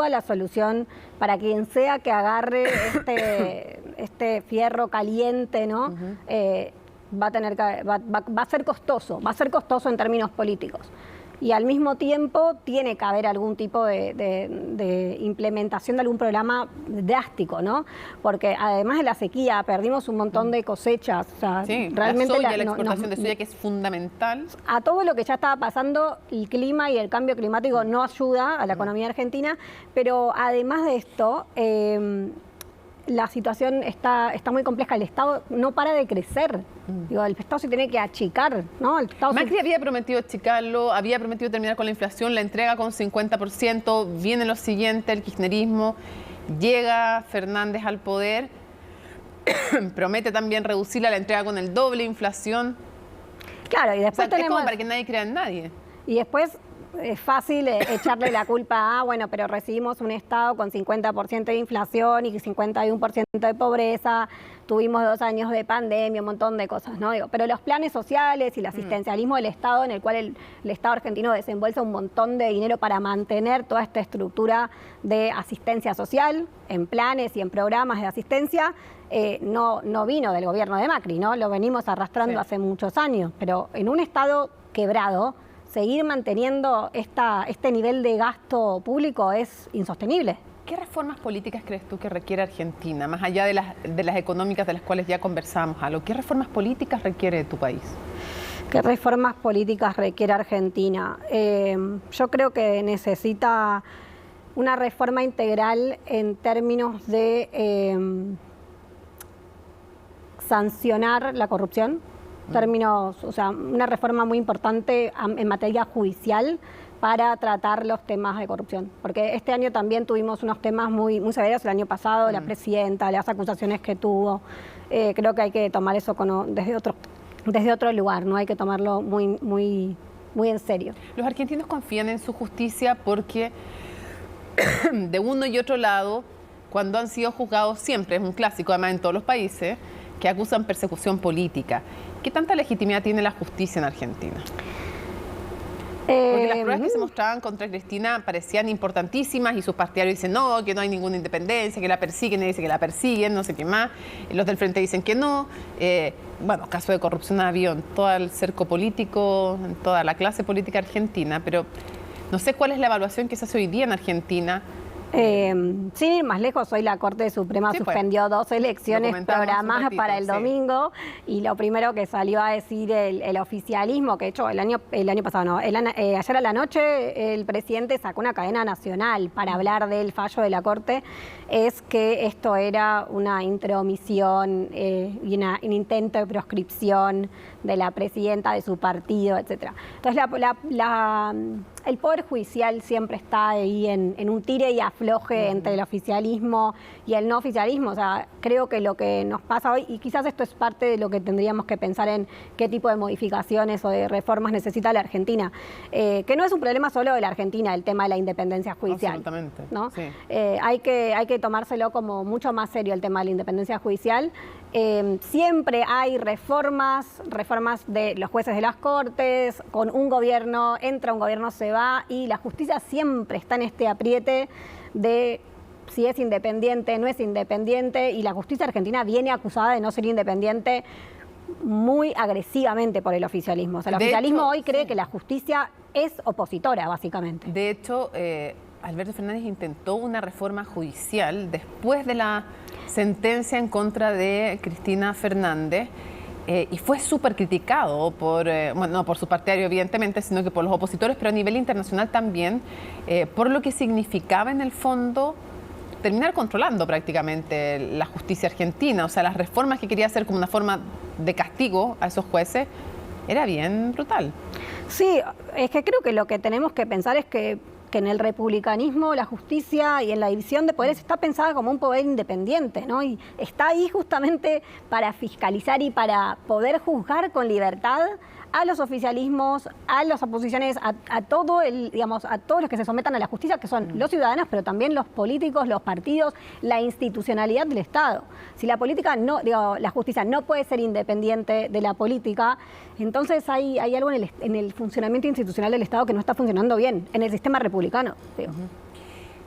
la solución para quien sea que agarre este fierro caliente, ¿no? Va a ser costoso en términos políticos. Y al mismo tiempo tiene que haber algún tipo de implementación de algún programa drástico, ¿no? Porque además de la sequía, perdimos un montón de cosechas. O sea, sí, realmente la exportación de soya, que es fundamental. A todo lo que ya estaba pasando, el clima y el cambio climático no ayuda a la economía argentina, pero además de esto, la situación está muy compleja. El Estado no para de crecer. Digo, el Estado se tiene que achicar, ¿no? Macri había prometido achicarlo, había prometido terminar con la inflación, la entrega con 50%, viene lo siguiente, el kirchnerismo, llega Fernández al poder, promete también reducirla, la entrega con el doble inflación. Claro, y después es como para que nadie crea en nadie. Y después es fácil echarle la culpa a, pero recibimos un Estado con 50% de inflación y 51% de pobreza, tuvimos 2 años de pandemia, un montón de cosas, ¿no? Pero los planes sociales y el asistencialismo del Estado, en el cual el Estado argentino desembolsa un montón de dinero para mantener toda esta estructura de asistencia social, en planes y en programas de asistencia, no vino del gobierno de Macri, ¿no? Lo venimos arrastrando hace muchos años, pero en un Estado quebrado, seguir manteniendo este nivel de gasto público es insostenible. ¿Qué reformas políticas crees tú que requiere Argentina, más allá de las económicas de las cuales ya conversamos, ¿qué reformas políticas requiere tu país? ¿Qué reformas políticas requiere Argentina? Yo creo que necesita una reforma integral en términos de sancionar la corrupción. Una reforma muy importante en materia judicial para tratar los temas de corrupción. Porque este año también tuvimos unos temas muy, muy severos, el año pasado, la presidenta, las acusaciones que tuvo. Creo que hay que tomar eso desde otro lugar, ¿no? Hay que tomarlo muy, muy, muy en serio. Los argentinos confían en su justicia porque de uno y otro lado, cuando han sido juzgados siempre, es un clásico además en todos los países, que acusan persecución política. ¿Qué tanta legitimidad tiene la justicia en Argentina? Porque las pruebas que se mostraban contra Cristina parecían importantísimas y sus partidarios dicen no, que no hay ninguna independencia, que la persiguen, y dice que la persiguen, no sé qué más. Los del Frente dicen que no. Bueno, caso de corrupción ha habido en todo el cerco político, en toda la clase política argentina, pero no sé cuál es la evaluación que se hace hoy día en Argentina. Sin ir más lejos, hoy la Corte Suprema suspendió 2 elecciones programadas para el domingo y lo primero que salió a decir el oficialismo, que de hecho el año pasado no, ayer a la noche el presidente sacó una cadena nacional para hablar del fallo de la Corte, es que esto era una intromisión y un intento de proscripción de la presidenta de su partido, etc. Entonces el Poder Judicial siempre está ahí en un tire y afloje entre el oficialismo y el no oficialismo. O sea, creo que lo que nos pasa hoy, y quizás esto es parte de lo que tendríamos que pensar en qué tipo de modificaciones o de reformas necesita la Argentina, que no es un problema solo de la Argentina, el tema de la independencia judicial. Absolutamente. ¿No? Sí. Hay que tomárselo como mucho más serio el tema de la independencia judicial. Siempre hay reformas de los jueces de las Cortes, con un gobierno, entra un gobierno, se va, y la justicia siempre está en este apriete de si es independiente, no es independiente, y la justicia argentina viene acusada de no ser independiente muy agresivamente por el oficialismo. O sea, el oficialismo hoy cree que la justicia es opositora, básicamente. De hecho, Alberto Fernández intentó una reforma judicial después de la sentencia en contra de Cristina Fernández y fue súper criticado por, no por su partidario evidentemente, sino que por los opositores, pero a nivel internacional también, por lo que significaba en el fondo terminar controlando prácticamente la justicia argentina. O sea, las reformas que quería hacer como una forma de castigo a esos jueces era bien brutal. Sí, es que creo que lo que tenemos que pensar es que en el republicanismo la justicia y en la división de poderes está pensada como un poder independiente, ¿no? Y está ahí justamente para fiscalizar y para poder juzgar con libertad a los oficialismos, a las oposiciones, a todos los que se sometan a la justicia, que son los ciudadanos, pero también los políticos, los partidos, la institucionalidad del Estado. Si la justicia no puede ser independiente de la política, entonces hay algo en el funcionamiento institucional del Estado que no está funcionando bien, en el sistema republicano.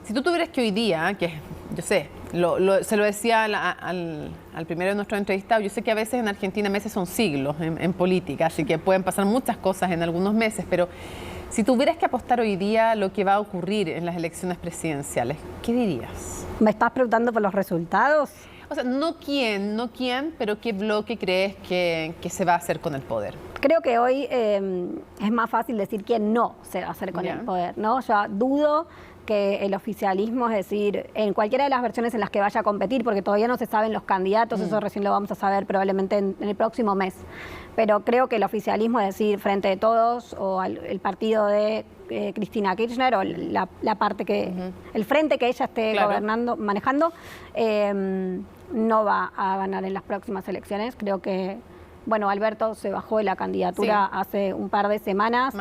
Si tú tuvieras que hoy día, que yo sé, se lo decía al primero de nuestros entrevistados, yo sé que a veces en Argentina meses son siglos en política, así que pueden pasar muchas cosas en algunos meses, pero si tuvieras que apostar hoy día lo que va a ocurrir en las elecciones presidenciales, ¿qué dirías? ¿Me estás preguntando por los resultados? O sea, no quién, pero qué bloque crees que se va a hacer con el poder. Creo que hoy es más fácil decir quién no se va a hacer con el poder, ¿no? Yo dudo que el oficialismo, es decir, en cualquiera de las versiones en las que vaya a competir, porque todavía no se saben los candidatos, eso recién lo vamos a saber probablemente en el próximo mes, pero creo que el oficialismo, es decir, Frente de Todos o el partido de Cristina Kirchner o la parte que, el frente que ella esté manejando, no va a ganar en las próximas elecciones. Creo que, bueno, Alberto se bajó de la candidatura hace un par de semanas.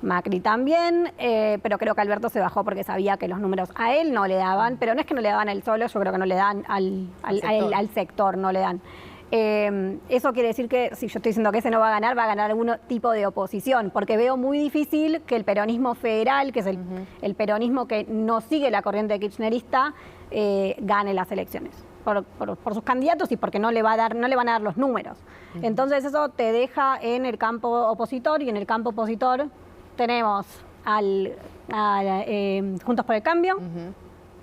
Macri también, pero creo que Alberto se bajó porque sabía que los números a él no le daban, pero no es que no le daban a él solo, yo creo que no le dan al sector, no le dan. Eso quiere decir que si yo estoy diciendo que ese no va a ganar algún tipo de oposición, porque veo muy difícil que el peronismo federal, que es el peronismo que no sigue la corriente kirchnerista, gane las elecciones. Por sus candidatos y porque no le van a dar los números. Entonces eso te deja en el campo opositor, y en el campo opositor tenemos Juntos por el Cambio,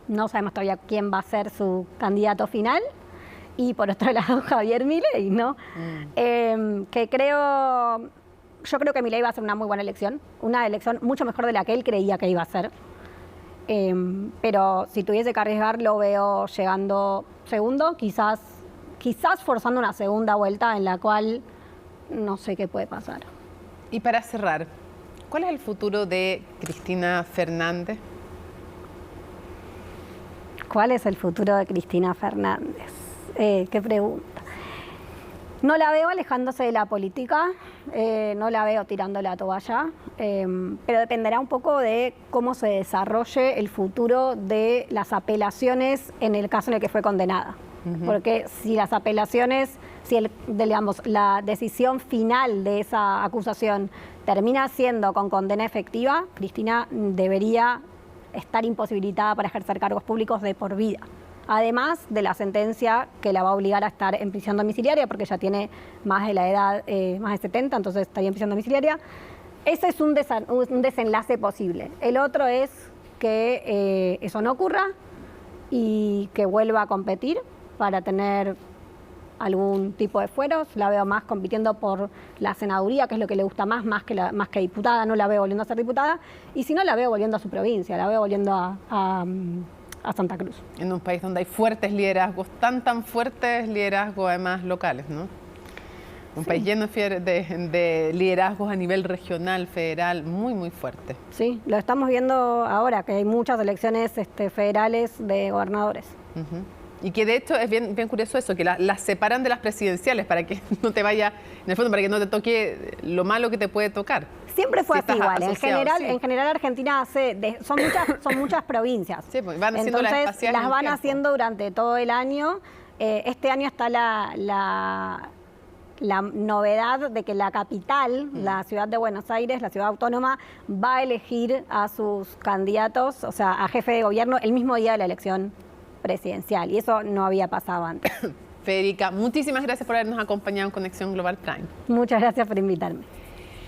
no sabemos todavía quién va a ser su candidato final, y por otro lado Javier Milei, ¿no? Que yo creo que Milei va a ser una muy buena elección, una elección mucho mejor de la que él creía que iba a ser. Pero si tuviese que arriesgar, lo veo llegando segundo, quizás forzando una segunda vuelta en la cual no sé qué puede pasar. Y para cerrar, ¿cuál es el futuro de Cristina Fernández? ¿Cuál es el futuro de Cristina Fernández? Qué pregunta. No la veo alejándose de la política, no la veo tirando la toalla, pero dependerá un poco de cómo se desarrolle el futuro de las apelaciones en el caso en el que fue condenada. Porque si las apelaciones, digamos, la decisión final de esa acusación termina siendo con condena efectiva, Cristina debería estar imposibilitada para ejercer cargos públicos de por vida. Además de la sentencia que la va a obligar a estar en prisión domiciliaria, porque ya tiene más de la edad, más de 70, entonces estaría en prisión domiciliaria. Ese es un desenlace posible. El otro es que eso no ocurra y que vuelva a competir para tener algún tipo de fueros. La veo más compitiendo por la senaduría, que es lo que le gusta más que diputada. No la veo volviendo a ser diputada. Y si no, la veo volviendo a su provincia, la veo volviendo a Santa Cruz. En un país donde hay fuertes liderazgos, tan fuertes liderazgos además locales, ¿no? Un país lleno de liderazgos a nivel regional, federal, muy fuerte. Sí, lo estamos viendo ahora, que hay muchas elecciones federales de gobernadores. Y que de hecho es bien curioso eso, que las separan de las presidenciales para que no te vaya, en el fondo, para que no te toque lo malo que te puede tocar. Siempre fue así igual. En general Argentina son muchas provincias. Sí, pues van haciendo entonces las van haciendo durante todo el año. Este año está la novedad de que la capital, la ciudad de Buenos Aires, la ciudad autónoma, va a elegir a sus candidatos, o sea, a jefe de gobierno, el mismo día de la elección presidencial. Y eso no había pasado antes. Federica, muchísimas gracias por habernos acompañado en Conexión Global Prime. Muchas gracias por invitarme.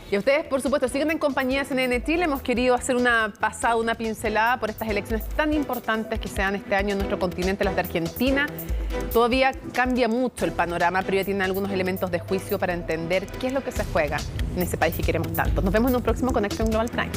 Y a ustedes, por supuesto, siguen en compañía de CNN Chile. Hemos querido hacer una pincelada por estas elecciones tan importantes que se dan este año en nuestro continente, las de Argentina. Todavía cambia mucho el panorama, pero ya tienen algunos elementos de juicio para entender qué es lo que se juega en ese país que queremos tanto. Nos vemos en un próximo Conexión Global Prime.